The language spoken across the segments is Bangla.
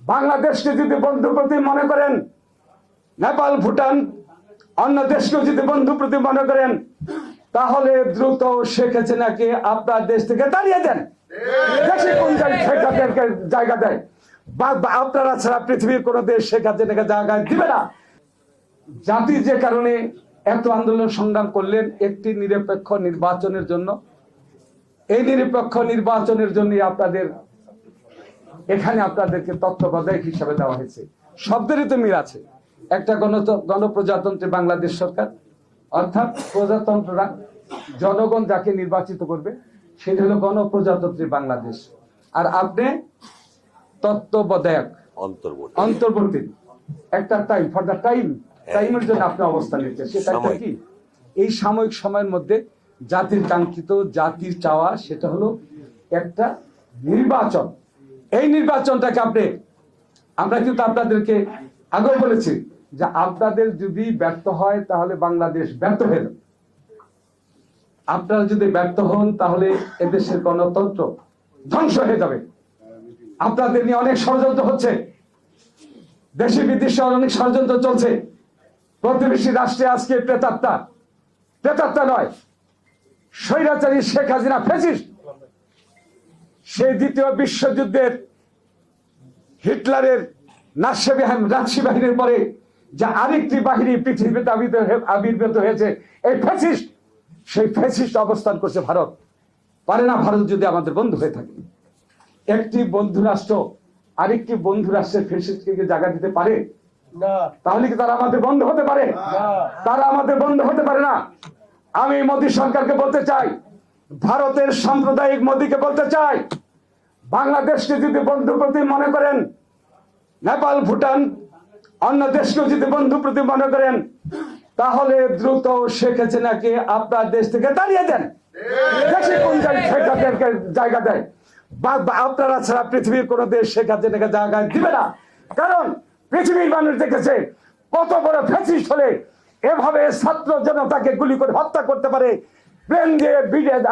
বাংলাদেশকে যদি বন্ধু প্রতি মনে করেন, নেপাল ভুটান অন্য দেশকে যদি বন্ধু প্রতি মনে করেন, তাহলে দ্রুত শেখ হাসিনাকে আপনার দেশ থেকে তাড়িয়ে দেন। দেশে কোন জায়গা দেয়? আপনারা ছাড়া পৃথিবীর কোন দেশ শেখ হাসিনাকে জায়গা দিবে না। জাতি যে কারণে এত আন্দোলন সংগ্রাম করলেন একটি নিরপেক্ষ নির্বাচনের জন্য, এই নিরপেক্ষ নির্বাচনের জন্য আপনাদের এখানে আপনাদেরকে তত্ত্বাবধায়ক হিসাবে দেওয়া হয়েছে। শব্দেরই তো মিল আছে। একটা গণপ্রজাতন্ত্রী বাংলাদেশ সরকার, অর্থাৎ প্রজাতন্ত্ররা জনগণ যাকে নির্বাচিত করবে সেটা হলো গণপ্রজাতন্ত্রী বাংলাদেশ। আর আপনি তত্ত্বাবধায়ক, অন্তর্বর্তী একটা টাইম ফর দ্য টাইমের জন্য আপনি অবস্থান নিচ্ছেন। সেটা কি? এই সাময়িক সময়ের মধ্যে জাতির কাঙ্ক্ষিত, জাতির চাওয়া সেটা হলো একটা নির্বাচন। এই নির্বাচনটাকে আমরা কিন্তু আপনাদেরকে আগেও বলেছি যে আপনাদের যদি ব্যর্থ হয় তাহলে বাংলাদেশ ব্যর্থ হয়ে যাবে। আপনারা যদি ব্যর্থ হন তাহলে এদেশের গণতন্ত্র ধ্বংস হয়ে যাবে। আপনাদের নিয়ে অনেক ষড়যন্ত্র হচ্ছে, দেশি বিদেশে অনেক ষড়যন্ত্র চলছে। প্রতিবেশী রাষ্ট্রে আজকে প্রেতাত্মা নয়, স্বৈরাচারী শেখ হাসিনা ফ্যাসিস্ট। সেই দ্বিতীয় বিশ্বযুদ্ধের হিটলারের নাৎসি বাহিনীর পরে যে আরেকটি বাহিনী পৃথিবীতে আবির্ভূত হয়েছে, এই ফ্যাসিস্ট। সেই ফ্যাসিস্ট অবস্থান করছে ভারত। পারে না ভারত যদি আমাদের বন্ধু হয়ে থাকে? একটি বন্ধু রাষ্ট্র আরেকটি বন্ধু রাষ্ট্রের ফ্যাসিস্টকে জায়গা দিতে পারে? তাহলে কি তারা আমাদের বন্ধু হতে পারে? তারা আমাদের বন্ধু হতে পারে না। আমি মোদী সরকারকে বলতে চাই, ভারতের সাম্প্রদায়িক মোদীকে বলতে চাই, বাংলাদেশকে যদি বন্ধু প্রতি মনে করেন, নেপাল ভুটান অন্য দেশকেও যদি বন্ধু প্রতি মনে করেন, তাহলে দ্রুত শেখ হাসিনাকে আপনার দেশ থেকে তাড়িয়ে দেন। দেশে কোন জায়গা দেয়? আপনারা ছাড়া পৃথিবীর কোন দেশ শেখ হাসিনাকে জায়গা দিবে না। কারণ পৃথিবীর মানুষ দেখেছে কত বড় ফ্যাসিস্ট হলে এভাবে ছাত্র জনতাকে গুলি করে হত্যা করতে পারে, প্লেন দিয়ে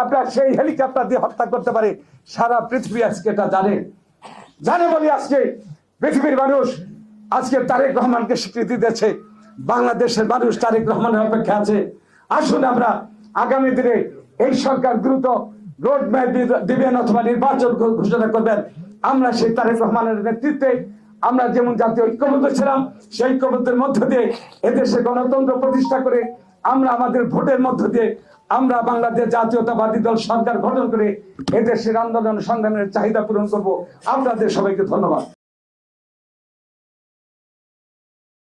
আপনার সেই হেলিকপ্টার দিয়ে হত্যা করতে পারে। সারা পৃথিবী আজকে এটা জানে বলে আজকে পৃথিবীর মানুষ আজকে তারেক রহমানকে স্বীকৃতি দিয়েছে। বাংলাদেশের মানুষ তারেক রহমানের অপেক্ষা আছে। আসুন আমরা আগামী দিনে এই সরকার দ্রুত রোড ম্যাপ দিবেন অথবা নির্বাচন ঘোষণা করবেন। আমরা সেই তারেক রহমানের নেতৃত্বে আমরা যেমন জাতীয় ঐক্যবদ্ধ ছিলাম, সেই ঐক্যবদ্ধের মধ্য দিয়ে এদেশে গণতন্ত্র প্রতিষ্ঠা করে আমরা আমাদের ভোটের মধ্য দিয়ে আমরা বাংলাদেশ জাতীয়তাবাদী দল সরকার গঠন করে এদেশের আন্দোলন সংগ্রামের চাহিদা পূরণ করব। আপনাদের সবাইকে ধন্যবাদ।